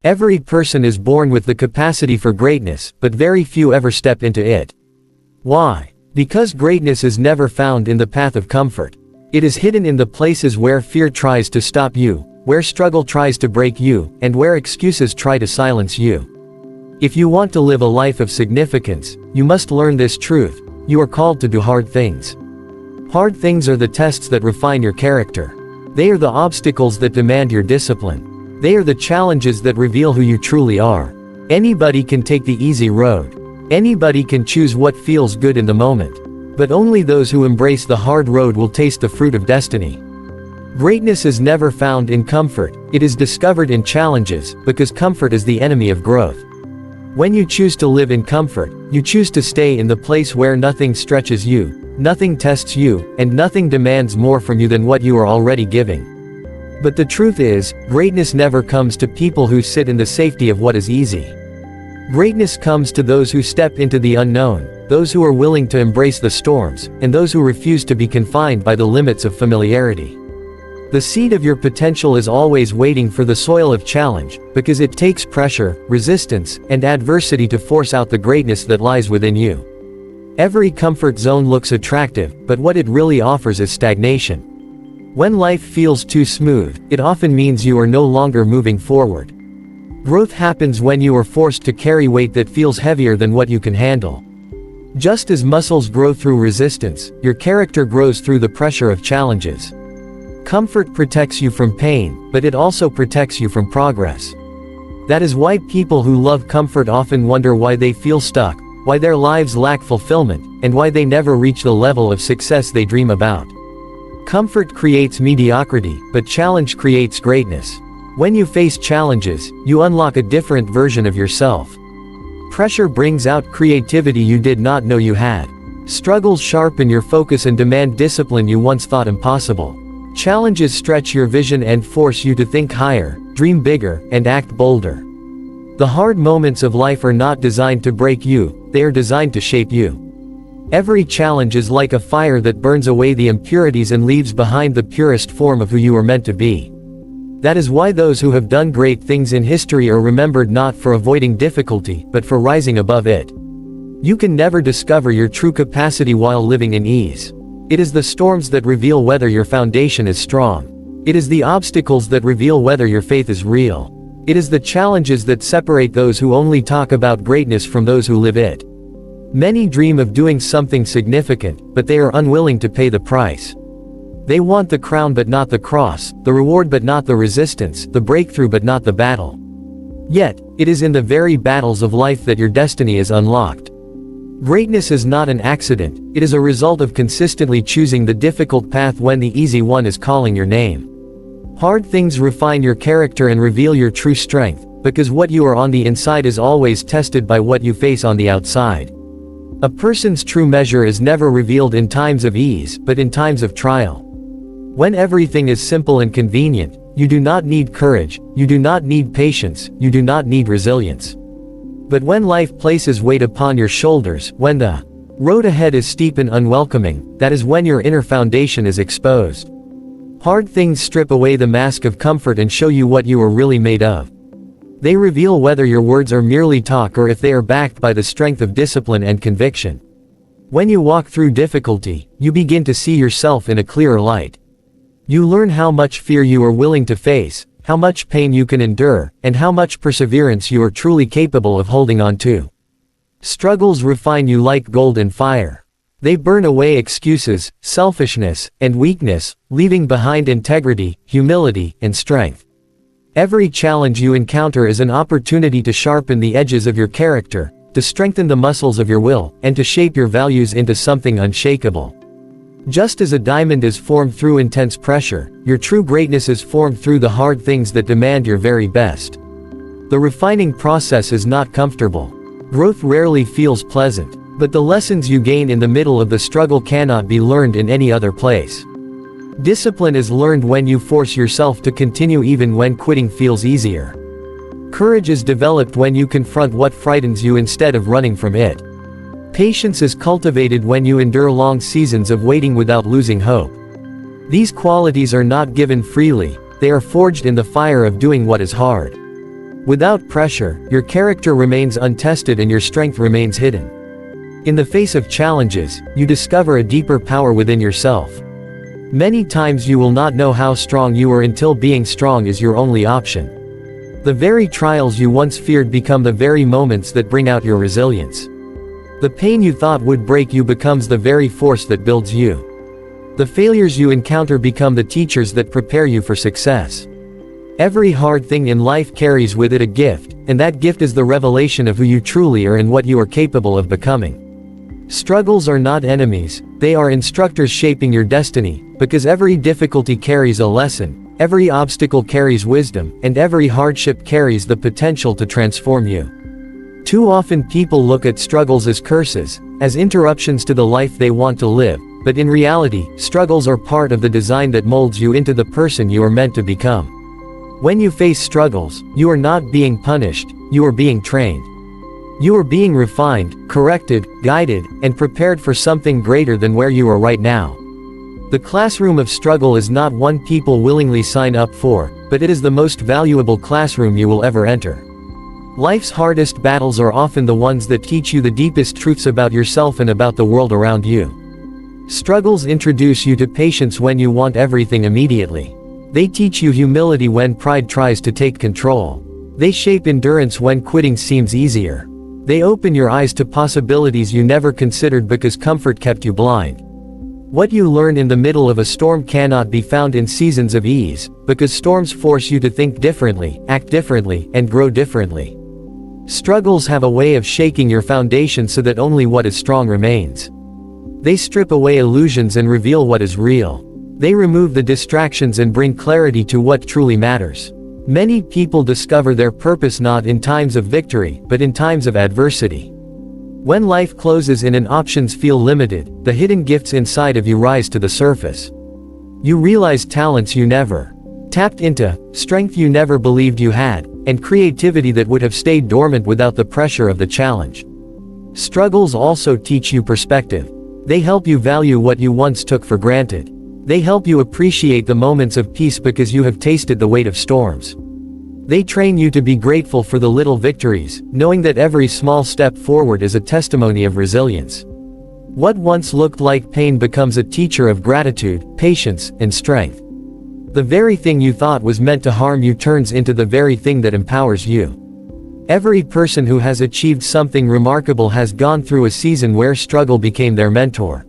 Every person is born with the capacity for greatness, but very few ever step into it. Why? Because greatness is never found in the path of comfort. It is hidden in the places where fear tries to stop you, where struggle tries to break you, and where excuses try to silence you. If you want to live a life of significance, you must learn this truth: you are called to do hard things. Hard things are the tests that refine your character. They are the obstacles that demand your discipline. They are the challenges that reveal who you truly are. Anybody can take the easy road. Anybody can choose what feels good in the moment. But only those who embrace the hard road will taste the fruit of destiny. Greatness is never found in comfort, it is discovered in challenges, because comfort is the enemy of growth. When you choose to live in comfort, you choose to stay in the place where nothing stretches you, nothing tests you, and nothing demands more from you than what you are already giving. But the truth is, greatness never comes to people who sit in the safety of what is easy. Greatness comes to those who step into the unknown, those who are willing to embrace the storms, and those who refuse to be confined by the limits of familiarity. The seed of your potential is always waiting for the soil of challenge, because it takes pressure, resistance, and adversity to force out the greatness that lies within you. Every comfort zone looks attractive, but what it really offers is stagnation. When life feels too smooth, it often means you are no longer moving forward. Growth happens when you are forced to carry weight that feels heavier than what you can handle. Just as muscles grow through resistance, your character grows through the pressure of challenges. Comfort protects you from pain, but it also protects you from progress. That is why people who love comfort often wonder why they feel stuck, why their lives lack fulfillment, and why they never reach the level of success they dream about. Comfort creates mediocrity, but challenge creates greatness. When you face challenges, you unlock a different version of yourself. Pressure brings out creativity you did not know you had. Struggles sharpen your focus and demand discipline you once thought impossible. Challenges stretch your vision and force you to think higher, dream bigger, and act bolder. The hard moments of life are not designed to break you, they are designed to shape you. Every challenge is like a fire that burns away the impurities and leaves behind the purest form of who you are meant to be. That is why those who have done great things in history are remembered not for avoiding difficulty, but for rising above it. You can never discover your true capacity while living in ease. It is the storms that reveal whether your foundation is strong. It is the obstacles that reveal whether your faith is real. It is the challenges that separate those who only talk about greatness from those who live it. Many dream of doing something significant, but they are unwilling to pay the price. They want the crown but not the cross, the reward but not the resistance, the breakthrough but not the battle. Yet, it is in the very battles of life that your destiny is unlocked. Greatness is not an accident, it is a result of consistently choosing the difficult path when the easy one is calling your name. Hard things refine your character and reveal your true strength, because what you are on the inside is always tested by what you face on the outside. A person's true measure is never revealed in times of ease, but in times of trial. When everything is simple and convenient, you do not need courage, you do not need patience, you do not need resilience. But when life places weight upon your shoulders, when the road ahead is steep and unwelcoming, that is when your inner foundation is exposed. Hard things strip away the mask of comfort and show you what you are really made of. They reveal whether your words are merely talk or if they are backed by the strength of discipline and conviction. When you walk through difficulty, you begin to see yourself in a clearer light. You learn how much fear you are willing to face, how much pain you can endure, and how much perseverance you are truly capable of holding on to. Struggles refine you like gold and fire. They burn away excuses, selfishness, and weakness, leaving behind integrity, humility, and strength. Every challenge you encounter is an opportunity to sharpen the edges of your character, to strengthen the muscles of your will, and to shape your values into something unshakable. Just as a diamond is formed through intense pressure, your true greatness is formed through the hard things that demand your very best. The refining process is not comfortable. Growth rarely feels pleasant, but the lessons you gain in the middle of the struggle cannot be learned in any other place. Discipline is learned when you force yourself to continue even when quitting feels easier. Courage is developed when you confront what frightens you instead of running from it. Patience is cultivated when you endure long seasons of waiting without losing hope. These qualities are not given freely, they are forged in the fire of doing what is hard. Without pressure, your character remains untested and your strength remains hidden. In the face of challenges, you discover a deeper power within yourself. Many times you will not know how strong you are until being strong is your only option. The very trials you once feared become the very moments that bring out your resilience. The pain you thought would break you becomes the very force that builds you. The failures you encounter become the teachers that prepare you for success. Every hard thing in life carries with it a gift, and that gift is the revelation of who you truly are and what you are capable of becoming. Struggles are not enemies, they are instructors shaping your destiny, because every difficulty carries a lesson, every obstacle carries wisdom, and every hardship carries the potential to transform you. Too often people look at struggles as curses, as interruptions to the life they want to live, but in reality, struggles are part of the design that molds you into the person you are meant to become. When you face struggles, you are not being punished, you are being trained. You are being refined, corrected, guided, and prepared for something greater than where you are right now. The classroom of struggle is not one people willingly sign up for, but it is the most valuable classroom you will ever enter. Life's hardest battles are often the ones that teach you the deepest truths about yourself and about the world around you. Struggles introduce you to patience when you want everything immediately. They teach you humility when pride tries to take control. They shape endurance when quitting seems easier. They open your eyes to possibilities you never considered because comfort kept you blind. What you learn in the middle of a storm cannot be found in seasons of ease, because storms force you to think differently, act differently, and grow differently. Struggles have a way of shaking your foundation so that only what is strong remains. They strip away illusions and reveal what is real. They remove the distractions and bring clarity to what truly matters. Many people discover their purpose not in times of victory, but in times of adversity. When life closes in and options feel limited, the hidden gifts inside of you rise to the surface. You realize talents you never tapped into, strength you never believed you had, and creativity that would have stayed dormant without the pressure of the challenge. Struggles also teach you perspective. They help you value what you once took for granted. They help you appreciate the moments of peace because you have tasted the weight of storms. They train you to be grateful for the little victories, knowing that every small step forward is a testimony of resilience. What once looked like pain becomes a teacher of gratitude, patience, and strength. The very thing you thought was meant to harm you turns into the very thing that empowers you. Every person who has achieved something remarkable has gone through a season where struggle became their mentor.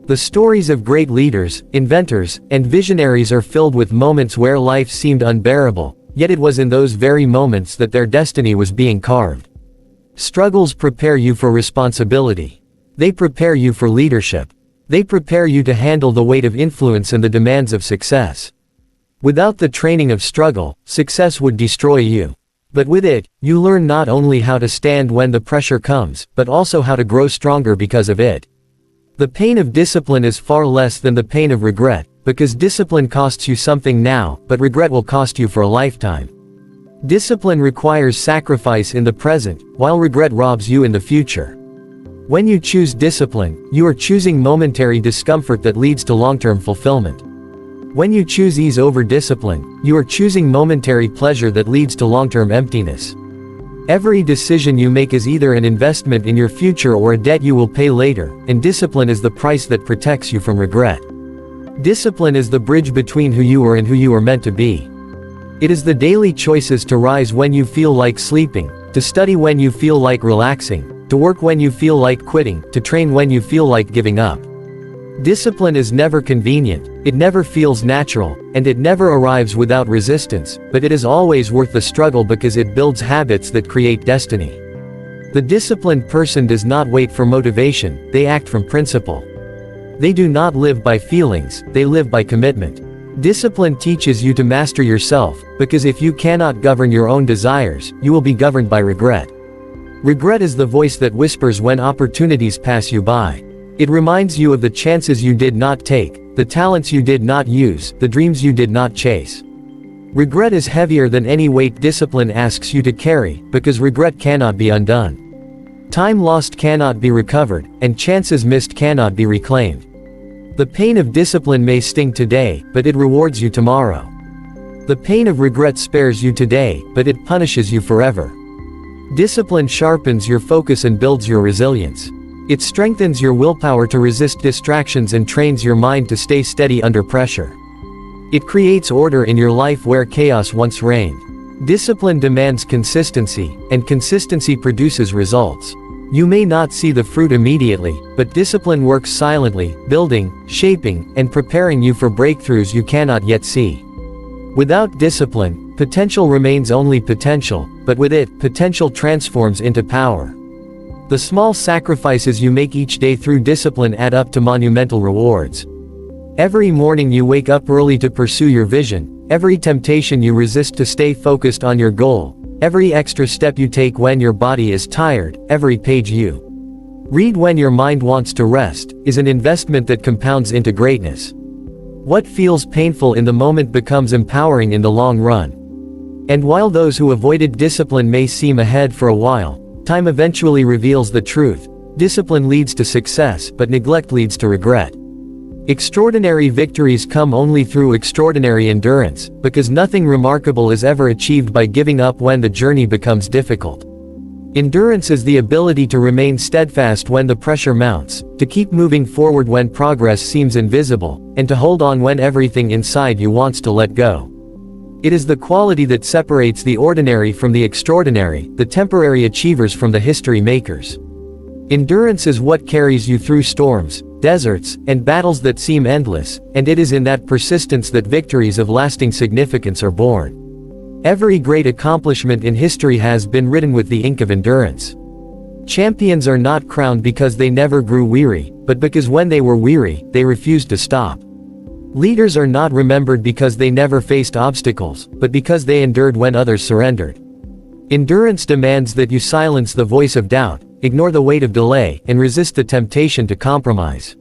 The stories of great leaders, inventors, and visionaries are filled with moments where life seemed unbearable, yet it was in those very moments that their destiny was being carved. Struggles prepare you for responsibility. They prepare you for leadership. They prepare you to handle the weight of influence and the demands of success. Without the training of struggle, success would destroy you. But with it, you learn not only how to stand when the pressure comes, but also how to grow stronger because of it. The pain of discipline is far less than the pain of regret, because discipline costs you something now, but regret will cost you for a lifetime. Discipline requires sacrifice in the present, while regret robs you in the future. When you choose discipline, you are choosing momentary discomfort that leads to long-term fulfillment. When you choose ease over discipline, you are choosing momentary pleasure that leads to long-term emptiness. Every decision you make is either an investment in your future or a debt you will pay later, and discipline is the price that protects you from regret. Discipline is the bridge between who you are and who you are meant to be. It is the daily choices to rise when you feel like sleeping, to study when you feel like relaxing, to work when you feel like quitting, to train when you feel like giving up. Discipline is never convenient, it never feels natural, and it never arrives without resistance, but it is always worth the struggle because it builds habits that create destiny. The disciplined person does not wait for motivation, they act from principle. They do not live by feelings, they live by commitment. Discipline teaches you to master yourself, because if you cannot govern your own desires, you will be governed by regret. Regret is the voice that whispers when opportunities pass you by. It reminds you of the chances you did not take, the talents you did not use, the dreams you did not chase. Regret is heavier than any weight discipline asks you to carry, because regret cannot be undone. Time lost cannot be recovered, and chances missed cannot be reclaimed. The pain of discipline may sting today, but it rewards you tomorrow. The pain of regret spares you today, but it punishes you forever. Discipline sharpens your focus and builds your resilience. It strengthens your willpower to resist distractions and trains your mind to stay steady under pressure. It creates order in your life where chaos once reigned. Discipline demands consistency, and consistency produces results. You may not see the fruit immediately, but discipline works silently, building, shaping, and preparing you for breakthroughs you cannot yet see. Without discipline, potential remains only potential, but with it, potential transforms into power. The small sacrifices you make each day through discipline add up to monumental rewards. Every morning you wake up early to pursue your vision, every temptation you resist to stay focused on your goal, every extra step you take when your body is tired, every page you read when your mind wants to rest, is an investment that compounds into greatness. What feels painful in the moment becomes empowering in the long run. And while those who avoided discipline may seem ahead for a while, time eventually reveals the truth. Discipline leads to success, but neglect leads to regret. Extraordinary victories come only through extraordinary endurance, because nothing remarkable is ever achieved by giving up when the journey becomes difficult. Endurance is the ability to remain steadfast when the pressure mounts, to keep moving forward when progress seems invisible, and to hold on when everything inside you wants to let go. It is the quality that separates the ordinary from the extraordinary, the temporary achievers from the history makers. Endurance is what carries you through storms, deserts, and battles that seem endless, and it is in that persistence that victories of lasting significance are born. Every great accomplishment in history has been written with the ink of endurance. Champions are not crowned because they never grew weary, but because when they were weary, they refused to stop. Leaders are not remembered because they never faced obstacles, but because they endured when others surrendered. Endurance demands that you silence the voice of doubt, ignore the weight of delay, and resist the temptation to compromise.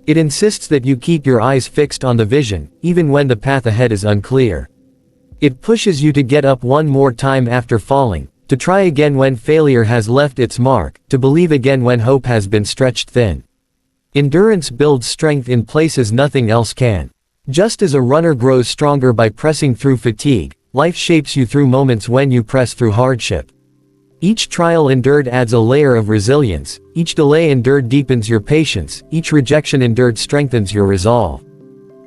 It insists that you keep your eyes fixed on the vision, even when the path ahead is unclear. It pushes you to get up one more time after falling, to try again when failure has left its mark, to believe again when hope has been stretched thin. Endurance builds strength in places nothing else can. Just as a runner grows stronger by pressing through fatigue, life shapes you through moments when you press through hardship. Each trial endured adds a layer of resilience, each delay endured deepens your patience, each rejection endured strengthens your resolve.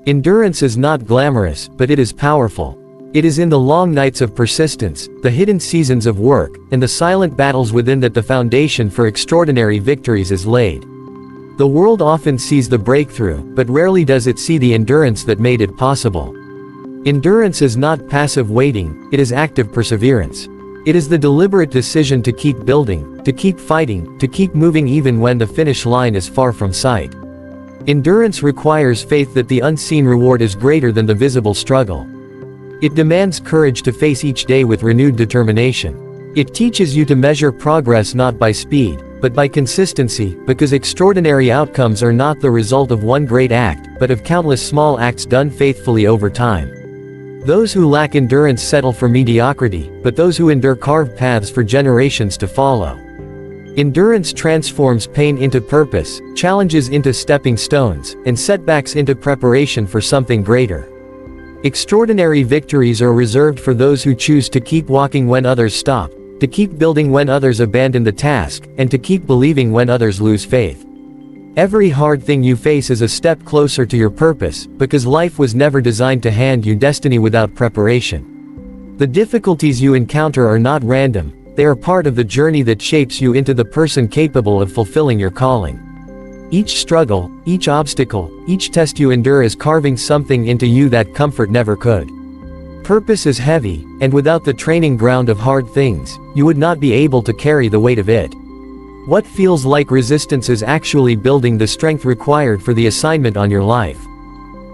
Endurance is not glamorous, but it is powerful. It is in the long nights of persistence, the hidden seasons of work, and the silent battles within that the foundation for extraordinary victories is laid. The world often sees the breakthrough, but rarely does it see the endurance that made it possible. Endurance is not passive waiting, it is active perseverance. It is the deliberate decision to keep building, to keep fighting, to keep moving even when the finish line is far from sight. Endurance requires faith that the unseen reward is greater than the visible struggle. It demands courage to face each day with renewed determination. It teaches you to measure progress not by speed, but by consistency, because extraordinary outcomes are not the result of one great act, but of countless small acts done faithfully over time. Those who lack endurance settle for mediocrity, but those who endure carve paths for generations to follow. Endurance transforms pain into purpose, challenges into stepping stones, and setbacks into preparation for something greater. Extraordinary victories are reserved for those who choose to keep walking when others stop, to keep building when others abandon the task, and to keep believing when others lose faith. Every hard thing you face is a step closer to your purpose, because life was never designed to hand you destiny without preparation. The difficulties you encounter are not random, they are part of the journey that shapes you into the person capable of fulfilling your calling. Each struggle, each obstacle, each test you endure is carving something into you that comfort never could. Purpose is heavy, and without the training ground of hard things, you would not be able to carry the weight of it. What feels like resistance is actually building the strength required for the assignment on your life.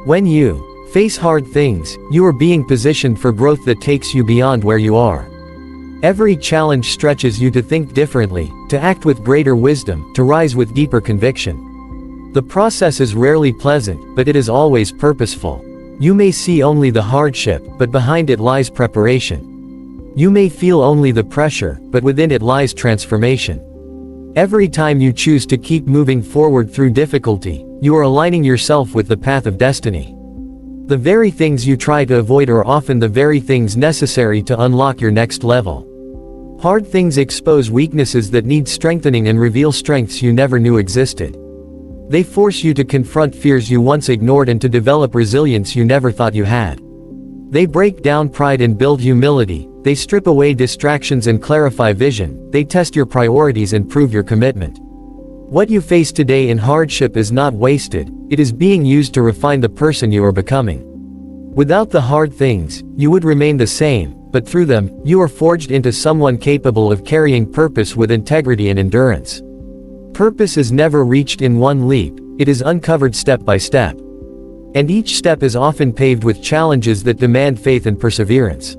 When you face hard things, you are being positioned for growth that takes you beyond where you are. Every challenge stretches you to think differently, to act with greater wisdom, to rise with deeper conviction. The process is rarely pleasant, but it is always purposeful. You may see only the hardship, but behind it lies preparation. You may feel only the pressure, but within it lies transformation. Every time you choose to keep moving forward through difficulty, you are aligning yourself with the path of destiny. The very things you try to avoid are often the very things necessary to unlock your next level. Hard things expose weaknesses that need strengthening and reveal strengths you never knew existed. They force you to confront fears you once ignored and to develop resilience you never thought you had. They break down pride and build humility, they strip away distractions and clarify vision, they test your priorities and prove your commitment. What you face today in hardship is not wasted, it is being used to refine the person you are becoming. Without the hard things, you would remain the same, but through them, you are forged into someone capable of carrying purpose with integrity and endurance. Purpose is never reached in one leap, it is uncovered step by step. And each step is often paved with challenges that demand faith and perseverance.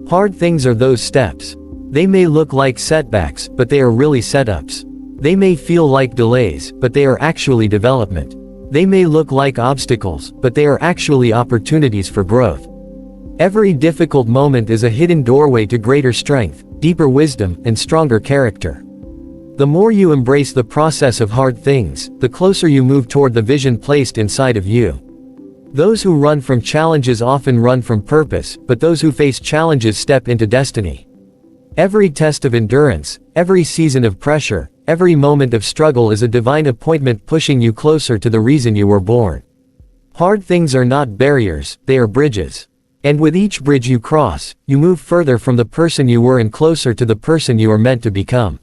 Hard things are those steps. They may look like setbacks, but they are really setups. They may feel like delays, but they are actually development. They may look like obstacles, but they are actually opportunities for growth. Every difficult moment is a hidden doorway to greater strength, deeper wisdom, and stronger character. The more you embrace the process of hard things, the closer you move toward the vision placed inside of you. Those who run from challenges often run from purpose, but those who face challenges step into destiny. Every test of endurance, every season of pressure, every moment of struggle is a divine appointment pushing you closer to the reason you were born. Hard things are not barriers, they are bridges. And with each bridge you cross, you move further from the person you were and closer to the person you are meant to become.